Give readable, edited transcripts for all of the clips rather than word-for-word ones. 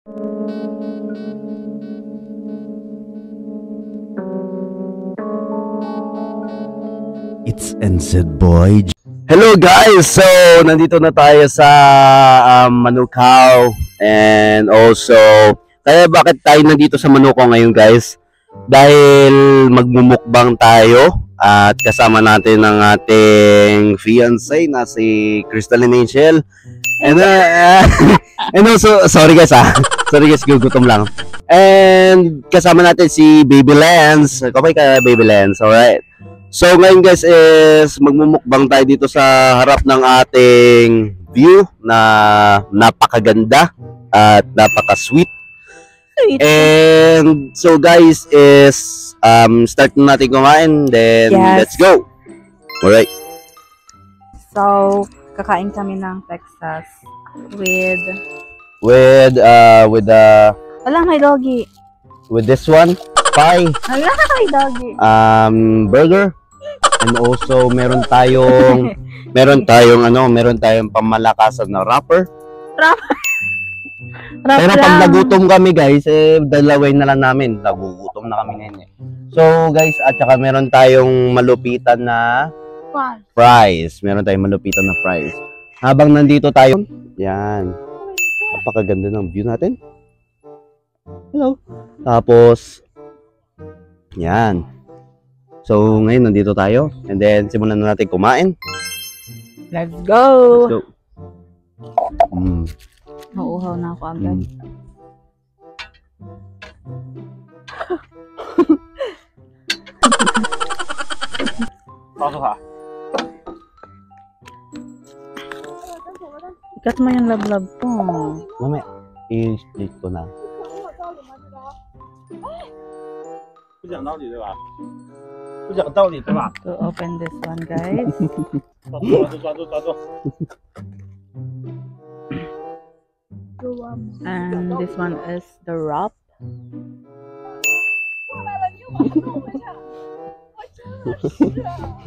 It's NZ Boy. Hello guys! So, nandito na tayo sa Manukau. And also, kaya bakit tayo nandito sa Manukau ngayon guys? Dahil magmumukbang tayo at kasama natin ang ating fiancé na si Crystalline Angel. And also, sorry guys, gugutom lang. And kasama natin si Baby Lance. Kapay ka Baby Lance, alright? So ngayon guys is magmumukbang tayo dito sa harap ng ating view na napakaganda at napaka-sweet. And so guys is start na natin kumain, then let's go. Alright. So kakain kami ng Texas with wala, may doggy. With this one, pie. Wala, may doggy. Burger. And also meron tayong pamalakasan na wrapper. Pero pag nagutom kami guys, dalawin na lang namin. Nagugutom na kami ngayon eh. So guys, at saka meron tayong malupitan na fries. Habang nandito tayo, yan. Napakaganda ng view natin. Hello. Tapos, yan. So, ngayon nandito tayo. And then, simulan na natin kumain. Let's go! Let's go. Nauuhaw na ako agad. Ikat mo yung lablab ko. Mamaya, i-split ko na. To open this one, guys. And this one is the wrap.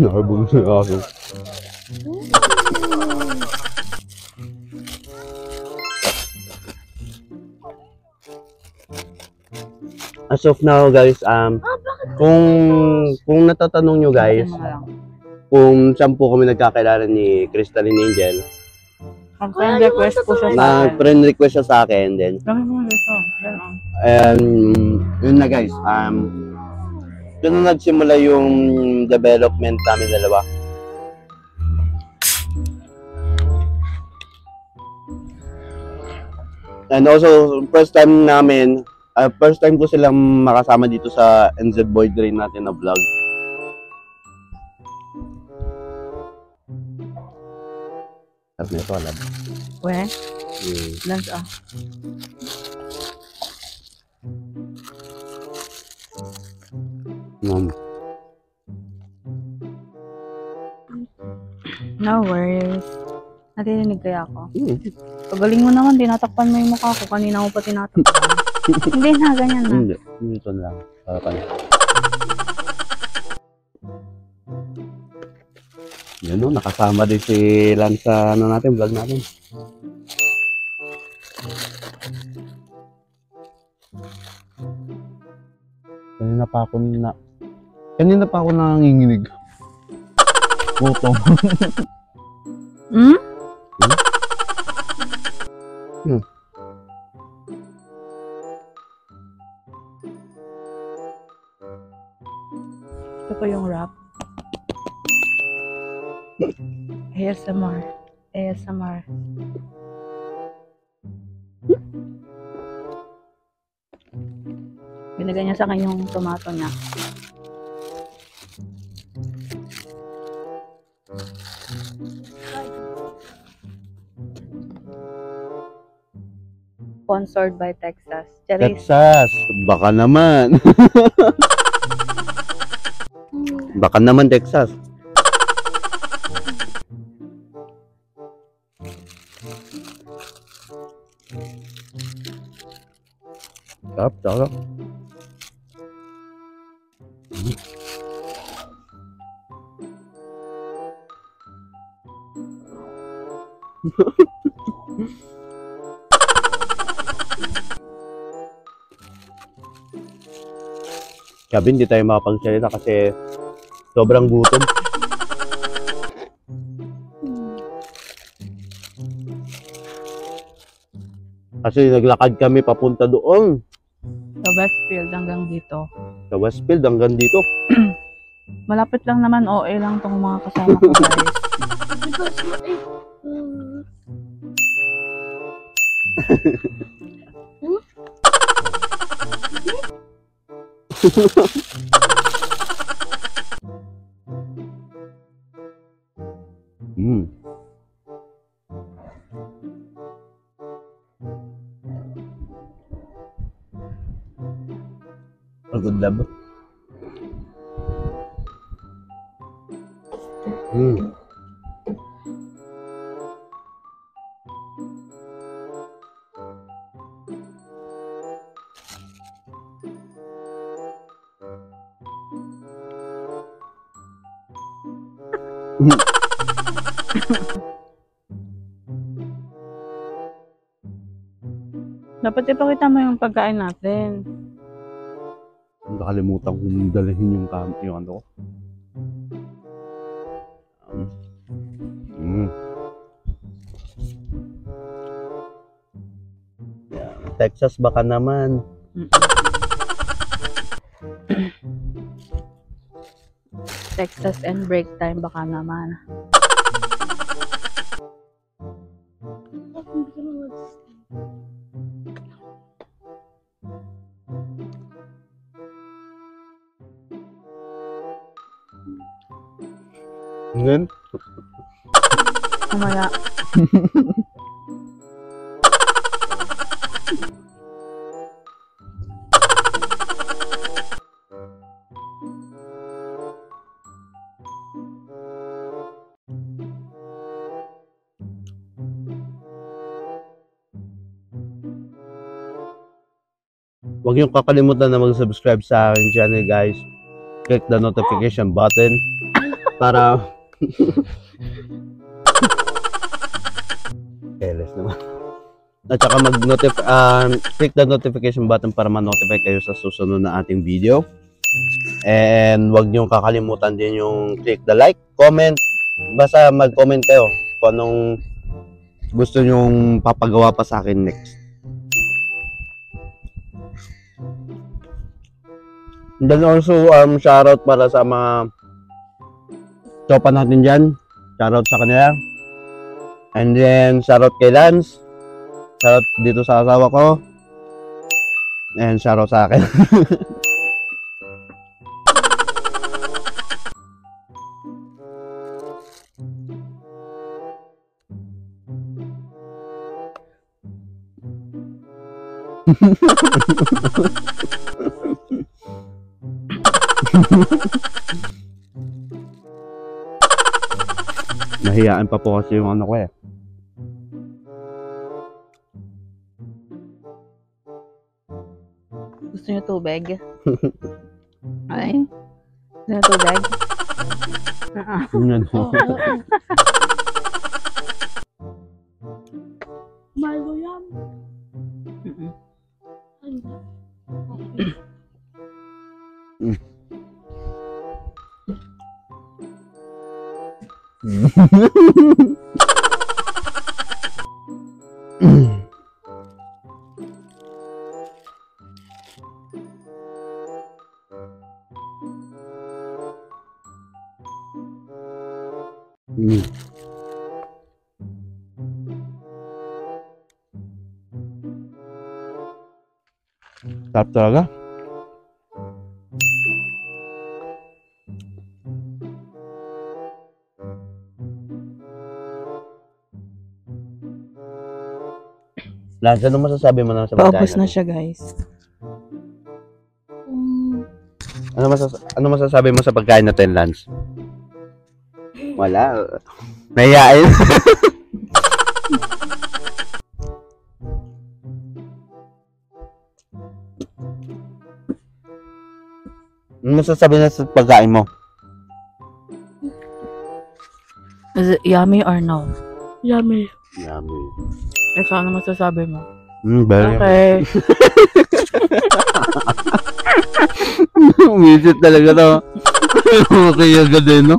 Nakabulong na ako. As of now guys, kung natatanong nyo guys, kung saan po kami nagkakilala ni Crystalline Angel, Friend request po siya sa akin. Friend request siya sa akin din. Yun na guys, doon na nagsimula yung development namin dalawa. And also, first time ko silang makasama dito sa NZ Boy Drain natin na vlog. Tapos na ito, alam. Weh? Lunch ah. No worries. Natinig kaya ako. Pagaling mo naman, tinatakpan mo yung mukha ko. Kanina mo pa tinatakpan. Hindi na, ganyan na. Hindi, ito lang. Para pa na. Yan o, nakasama din si Lance sa vlog natin. Kanina pa ako nanginginig. Gutom. Ito po yung wrap. ASMR. Binigay niya sa akin yung tomato niya. Sponsored by Texas. Texas, baka naman. Baka naman Texas. Sarap. Sabi, hindi tayo makapagsalita kasi sobrang gutom. Kasi naglakad kami papunta doon. Sa Westfield hanggang dito. Sa Westfield hanggang dito. Malapit lang naman, OA lang tong mga kasama ko guys. Mm. Pagod lab. Mm. Dapat ipakita mo yung pagkain natin. Nakalimutan kong dalhin yung ano ko. Texas baka naman. Texas and break time baka naman. Ngayon? Kumaya. Huwag niyong kakalimutan na mag-subscribe sa aking channel, guys. Click the notification button para careless naman. At saka click the notification button para ma-notify kayo sa susunod na ating video. And huwag niyong kakalimutan din yung click the like, comment. Basta mag-comment kayo kung anong gusto niyong papagawa pa sa akin next. And then also, shoutout para sa mga tropa natin dyan. Shoutout sa kanila. And then, shoutout kay Lance. Shoutout dito sa asawa ko. And shoutout sa akin. Nahiyaan pa po kasi yung ano ko eh. Gusto niyo tubig? Ay? Gusto niyo tubig? Yun. Malo yan. Sarap talaga. Lance, ano masasabi mo na sa pagkain Paubos na natin? siya, guys. Ano masasabi mo sa pagkain natin, Lance? Wala. Nahiyain. Ano masasabi na sa pagkain mo? Is it yummy or no? Yummy. Yummy. Ikaw, ano masasabi mo? Very Okay. Umisit talaga to. Okay, agad eh, no?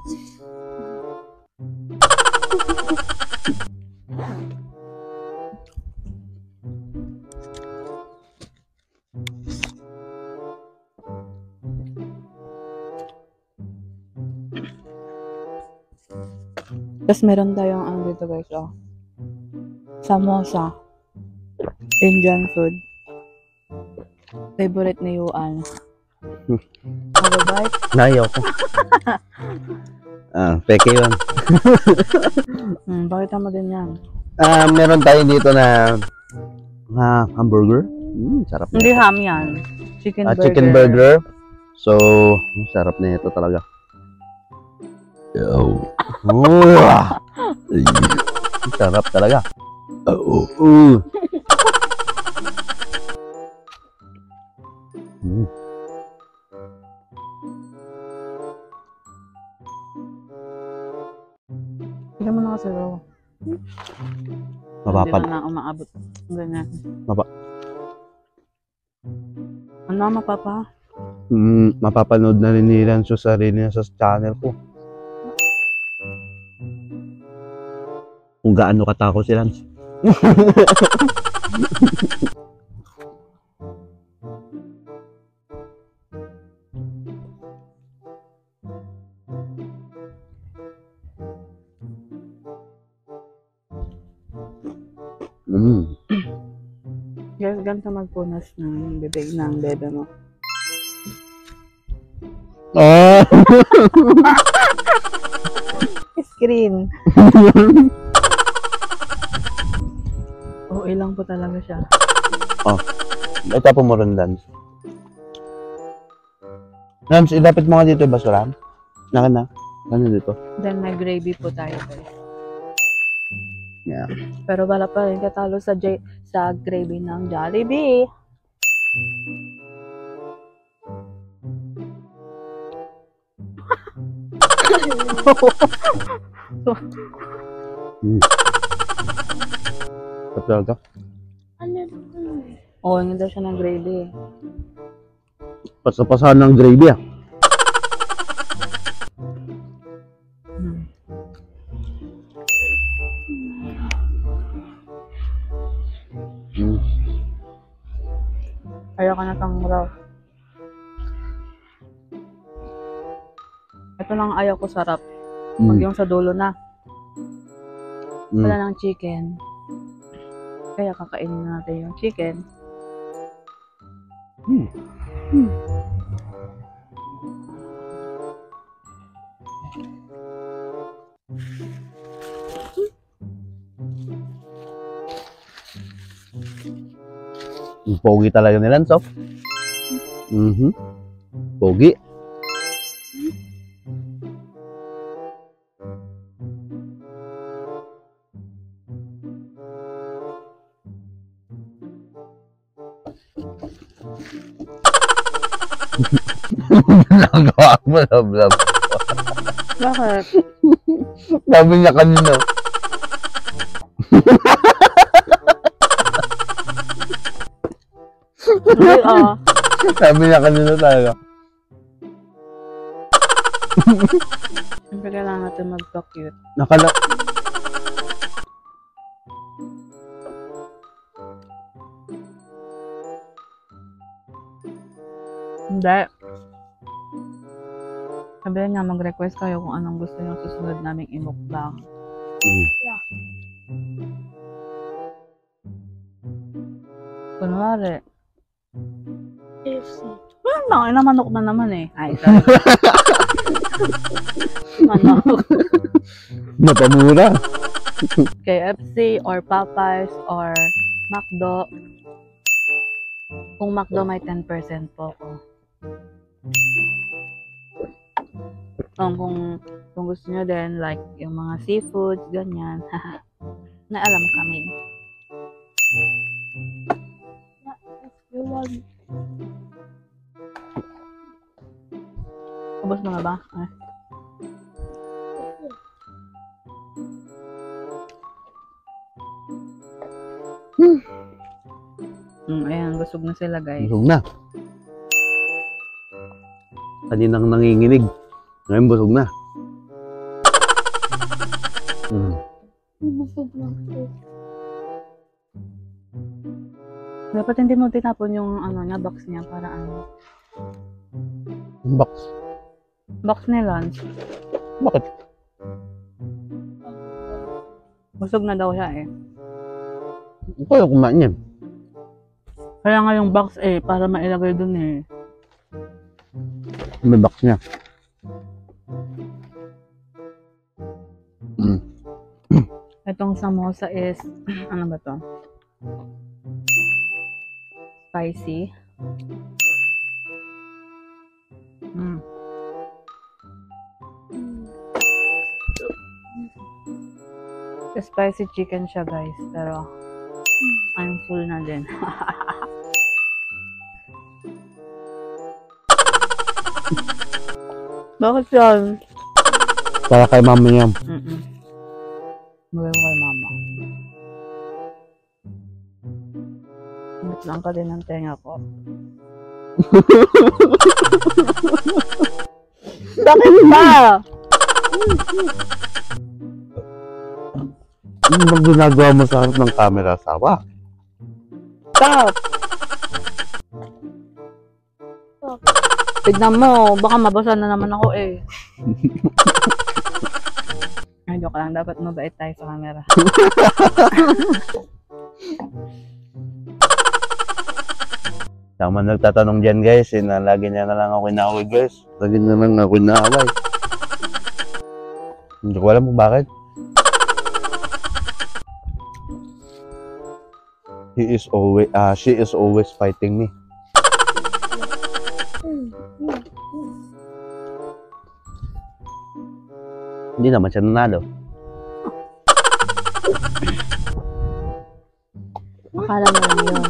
Tapos meron tayong ano dito guys, oh. Samosa. Indian food. Favorite ni Yuan. Mababay? Ayaw ko. Peke yun. Pakita mo din yan. Meron tayo dito na hamburger. Sarap na. Hindi ham yan. Chicken burger. Chicken burger. So, sarap na ito talaga. Yo. Sarap talaga. Tignan mo na kasi raw. Mapapad. Hindi na umaabot. Ganyan. Mapa. Ano mapapa? Mapapanood na rin ni Rancho sa sarili niya sa channel ko. Kung gaano katako si Rancho. Guys, ganito magpunas ng bibig ng bebe mo. Screen. Oo, ilang po talaga siya. Ito po mo rin, Lance. Lance, ilapit mo nga dito yung basura. Naka na. Ano dito? Then may gravy po tayo guys. Yeah. Pero wala pa rin katalo sa gravy ng Jollibee. Sarap talaga. Oo, hindi daw siya ng gravy. Pasapasahan ng gravy ah. Ayaw ka na kang raw. Ito lang ayaw ko sarap. Pag yung sa dulo na. Wala ng chicken. Kaya kakainin na natin yung chicken. Pogi talaga ni Lance, oh. Pogi. Nagawa mo, love. Bakit? Sabi niya kanina. Hindi Sabi niya kanina talaga. Siyempre kailangan natin magpa-cute. Nakala... Hindi. Sabi niya, mag-request kayo kung anong gusto niyo susunod naming i-mukbang. Kunwari. KFC. Ina manok na naman eh. Ay, sorry. Manok. Napamura. KFC or Popeyes or McDo. Kung McDo may 10% po ako. Kung gusto nyo din, like, yung mga seafoods, ganyan. Na alam kami. Ubus mo na ba? Ay. Ayan, busog na sila guys. Busog na. kaninang nanginginig. Ngayon busog na. Busog na ako. Dapat hindi mo tinapon yung ano niya, box niya para ano. Box. Box ni lunch. Bakit? Busog na daw siya eh. Kaya kumain yan. Kaya nga yung box eh, para mailagay dun eh. May box niya. Itong samosa is, ano ba to? Spicy. Spicy chicken siya guys, pero I'm full na din. Bakit yan? Para kay mama niya. Bagay ko kay mama. Ingat lang ka din ang tenga ko. Bakit ba? Ano bang ginagawa mo sa harap ng camera, Sawa? Stop! Tignan mo, baka mabasa na naman ako eh. Ay, joke lang. Dapat mabait tayo sa camera. Tama nagtatanong dyan guys, na lagi niya na lang ako inaaway guys. Lagi na lang ako inaaway. Hindi ko alam kung bakit. She is always fighting me. Hindi naman siya nanalo. Akala mo lang yun.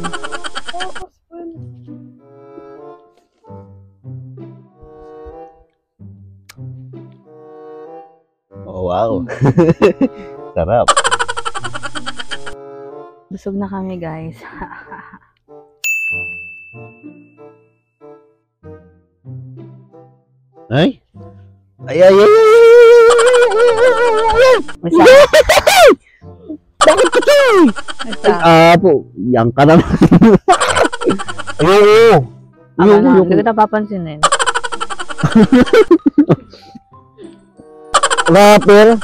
Oh, wow. Sarap. Busog na kami guys. Ay? Ay, ay, ay, ay, Isa. bakit ito? Isa. Po, yang ka naman. Ayoko. Ama na, hindi kita papansinin. Rapper.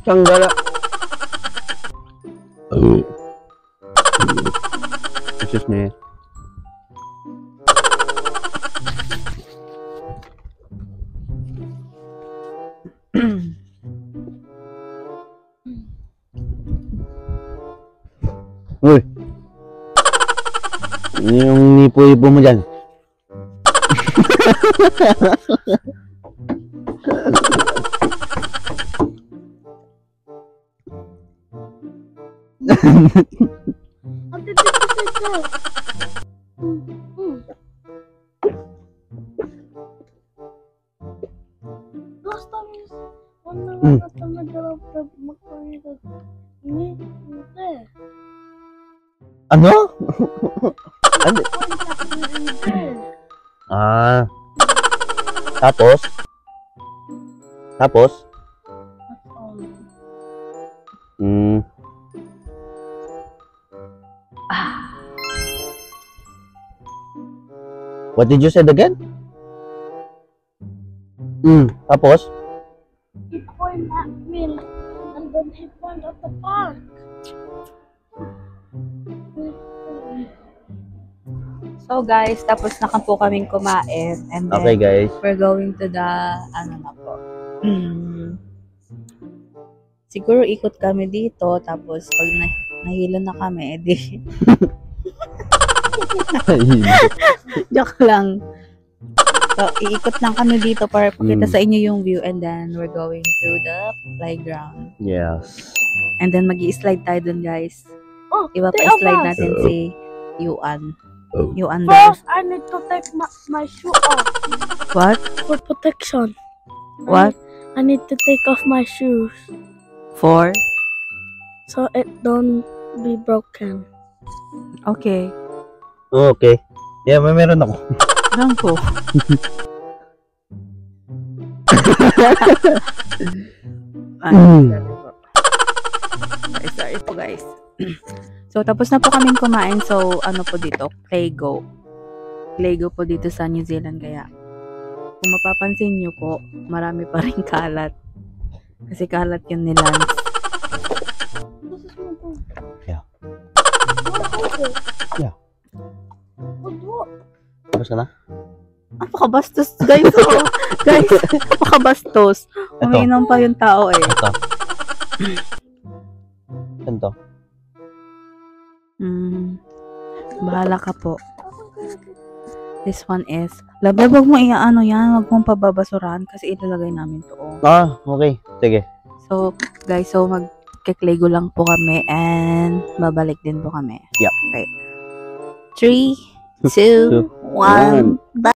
Sanggala. Excuse me. Uy. Yung nipo-ipo mo dyan. Ate, dito ito. Last time is one na nagdalap na magpangita. Hindi. Ano? Hindi. Ah. Tapos? Tapos? What did you say again? Tapos? He pointed at me and then he pointed at the park. So guys, tapos na po kaming kumain. And then, Okay guys. we're going to the, ano na po. Siguro ikot kami dito. Tapos pag nahilo na kami, edi. Joke lang. So, iikot lang kami dito para pakita sa inyo yung view. And then, we're going to the playground. Yes. And then, mag-i-slide tayo dun, guys. Oh, Ipa-slide natin si Yuan. Oh. Yuan first, I need to take my shoe off What? for protection. What? I need to take off my shoes For? so it don't be broken. Okay. Okay. Yeah, meron ako. Lang po. Sorry po guys. So, tapos na po kaming kumain. So, ano po dito? Lego. Lego po dito sa New Zealand. Kaya, kung mapapansin nyo po, marami pa rin kalat. Kasi kalat yun ni Lance. Yeah. Okay. Yeah. Wag. Tapos ka na? Napakabastos, guys. Oh. Guys, napakabastos. Umiinom pa yung tao eh. Ito. Ito. Bahala ka po. This one is, wag mo iaano yan, wag mong pababasurahan kasi ilalagay namin to. Oh. Ah, okay. Sige. So, guys, so magkiklego lang po kami and babalik din po kami. Yep. Okay. 3, 2, 1,